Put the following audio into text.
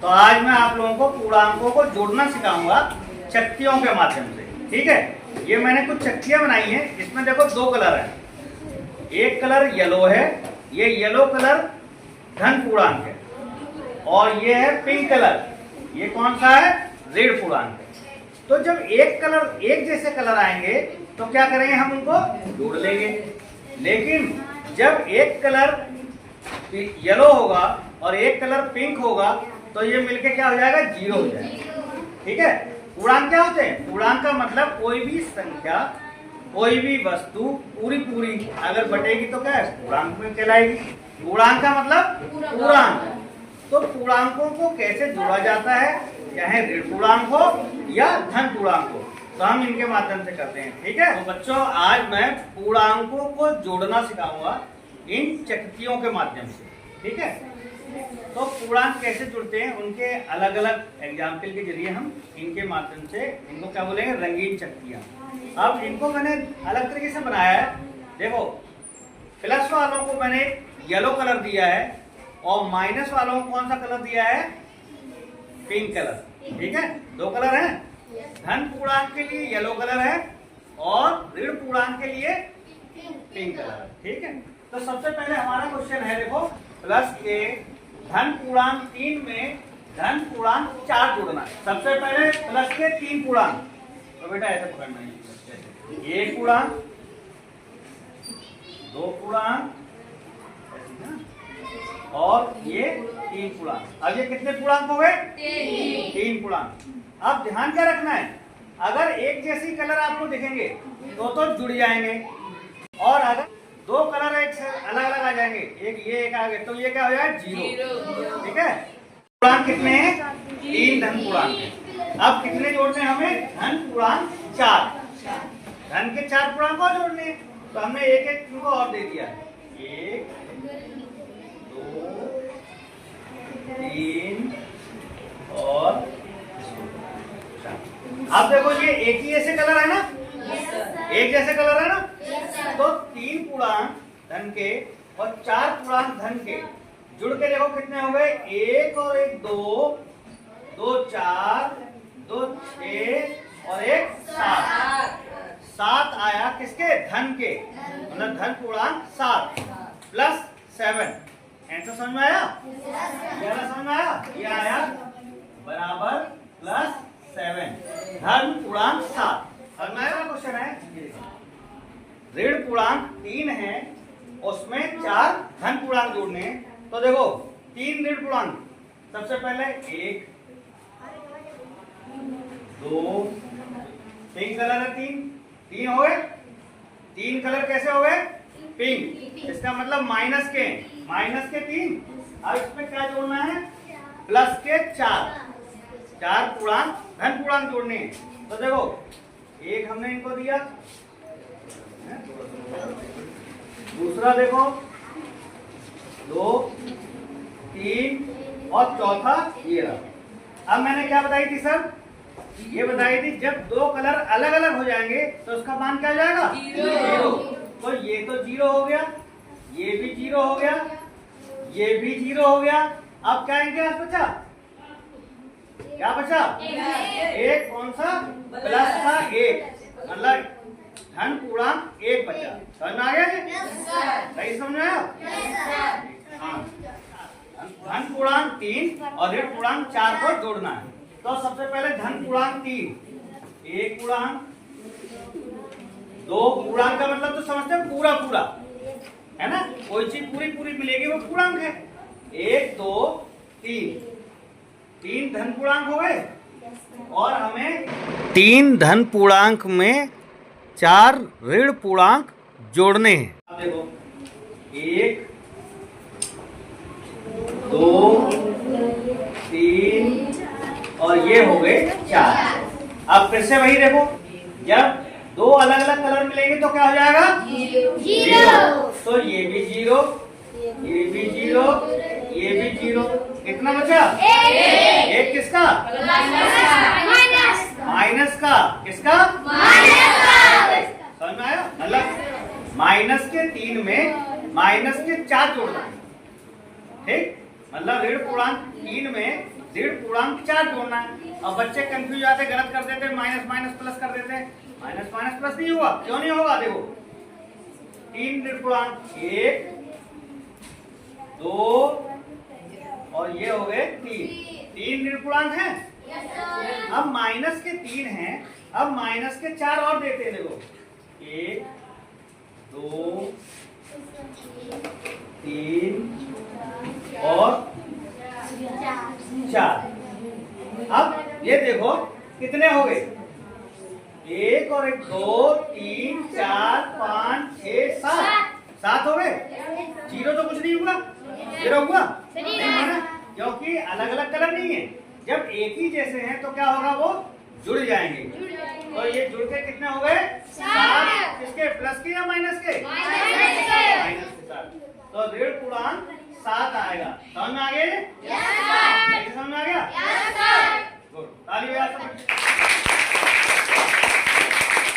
तो आज मैं आप लोगों को पूर्णांकों को जोड़ना सिखाऊंगा चक्तियों के माध्यम से। ठीक है, ये मैंने कुछ चक्तियां बनाई हैं। इसमें देखो दो कलर है, एक कलर येलो है, ये येलो कलर धन पूर्णांक है, और ये है पिंक कलर, ये कौन सा है, ऋण पूर्णांक है। तो जब एक कलर, एक जैसे कलर आएंगे तो क्या करेंगे, हम उनको जोड़ लेंगे। लेकिन जब एक कलर येलो होगा और एक कलर पिंक होगा तो ये मिलके क्या हो जाएगा, जीरो हो जाएगा। ठीक है, पूर्णांक क्या होते हैं, पूर्णांक का मतलब कोई भी संख्या, कोई भी वस्तु पूरी पूरी अगर बटेगी तो क्या है, पूर्णांक में कहलाएगी। पूर्णांक का मतलब पूर्णांक। तो पूर्णांकों को कैसे जोड़ा जाता है, चाहे ऋण पूर्णांक हो या धन पूर्णांक हो, तो हम इनके माध्यम से करते हैं। ठीक है, तो बच्चों आज मैं पूर्णांकों को जोड़ना सिखाऊंगा इन चक्तियों के माध्यम से। ठीक है, तो पूर्णांक कैसे जुड़ते हैं, उनके अलग अलग एग्जाम्पल के जरिए हम इनके माध्यम से, इनको क्या बोलेंगे, रंगीन चक्तियां। अब इनको मैंने अलग तरीके से बनाया है। देखो, प्लस वालों को मैंने येलो कलर दिया है और माइनस वालों को कौन सा कलर दिया है, पिंक कलर। ठीक है, दो कलर हैं, धन पूर्णांक के लिए येलो कलर है और ऋण पूर्णांक के लिए पिंक कलर है। ठीक है, तो सबसे पहले हमारा क्वेश्चन है, देखो, प्लस के धन पूर्णांक 3 में धन पूर्णांक 4 जोड़ना है। सबसे पहले प्लस के 3 पूर्णांक, तो बेटा ऐसे पकड़ना है, एक पूर्णांक, दो पूर्णांक और ये 3 पूर्णांक। अब ये कितने पूर्णांक हो गए, 3 पूर्णांक। अब ध्यान क्या रखना है, अगर एक जैसी कलर आपको दिखेंगे तो जुड़ जाएंगे, और अगर दो कलर एक से अलग अलग आ जाएंगे, एक ये एक आ गए, तो ये क्या हो जाएगा, जीरो। ठीक है, पूर्णांक कितने हैं, 3 धन पूर्णांक है। अब कितने जोड़ने हैं हमें, धन पूर्णांक 4। धन के 4 पूर्णांक और जोड़ने हैं, तो हमने एक एक इनको और दे दिया, 1 2 3 और 4। अब देखो ये एक ही ऐसे कलर है ना, एक जैसे कलर है ना, तो 3 पूर्णांक धन के और 4 पूर्णांक धन के जुड़ के देखो कितने हो गए, 1 और 1 2, 2 4, 2 6 और 1 7। 7 आया किसके, धन के, मतलब धन पूर्णांक 7 प्लस 7। ऐसा समझ में आया, समझ में आया, ये आया बराबर प्लस 7, धन पूर्णांक 7। समझ में आया क्वेश्चन है। ऋण पूर्णांक 3 है, उसमें 4 धन पूर्णांक जोड़ने हैं। तो देखो 3 ऋण पूर्णांक, सबसे पहले 1 2, पिंक कलर है, 3 हो गए। 3 कलर कैसे हो गए, पिंक, इसका मतलब माइनस के 3। अब इसमें क्या जोड़ना है, प्लस के 4 पूर्णांक धन पूर्णांक जोड़ने हैं। तो देखो, एक हमने इनको दिया, दूसरा देखो 2 3 और चौथा ये रहा। अब मैंने क्या बताई थी सर, ये बताई थी जब दो कलर अलग अलग हो जाएंगे तो उसका मान क्या हो जाएगा, जीरो। तो ये तो जीरो हो गया, ये भी जीरो हो गया, ये भी जीरो हो गया। अब क्या इनके पास बचा, क्या बचा, एक कौन सा, प्लस का 1, मतलब धन पूर्णांक 1 बचा। समझ में आ गया जी, सही समझ में आया। धन पूर्णांक 3 और ऋण पूर्णांक 4 को जोड़ना है। तो सबसे पहले धन पूर्णांक 3, 1 पूर्णांक, 2 पूर्णांक का मतलब तो समझते हैं पूरा पूरा है ना, कोई चीज पूरी पूरी मिलेगी वो पूर्णांक है। 1 2 3 धन पूर्णांक हो गए, और हमें 3 धन पूर्णांक में 4 ऋण पूर्णांक जोड़ने हैं। अब देखो 1 2 3 और ये हो गए 4। अब फिर से वही देखो, जब दो अलग अलग कलर मिलेंगे तो क्या हो जाएगा, जीरो। तो ये भी जीरो, ये भी जीरो, ये भी जीरो। कितना बचा, एक किसका, माइनस का, किसका, समझ में आया। मतलब माइनस के 3 में माइनस के 4 जोड़ना है। ठीक, मतलब ऋण पूर्णांक 3 में ऋण पूर्णांक 4 जोड़ना है। अब बच्चे कंफ्यूज आते, गलत कर देते, माइनस माइनस प्लस कर देते। माइनस माइनस प्लस नहीं होगा, क्यों नहीं होगा? देखो 3 ऋण पूर्णांक 1 2 और ये हो गए 3 ऋण पूर्णांक हैं। अब माइनस के 3 हैं, अब माइनस के 4 और देते हैं। देखो 1 2 3 और 4। अब ये देखो कितने हो गए? 1 और 1 2 3 4 5 6 7 हो गए। जीरो तो कुछ नहीं हुआ, जीरो हुआ नहीं है ना, क्योंकि अलग अलग कलर नहीं है। जब एक ही जैसे हैं तो क्या होगा? वो जुड़ जाएंगे। तो ये जुड़ के कितने हो गए? 7। किसके? प्लस के या माइनस के? माइनस के साथ। तो ऋण पूर्णांक 7 आएगा। समझ में आ गया? समझ में आ गया? गुड, ताली बजा सबको।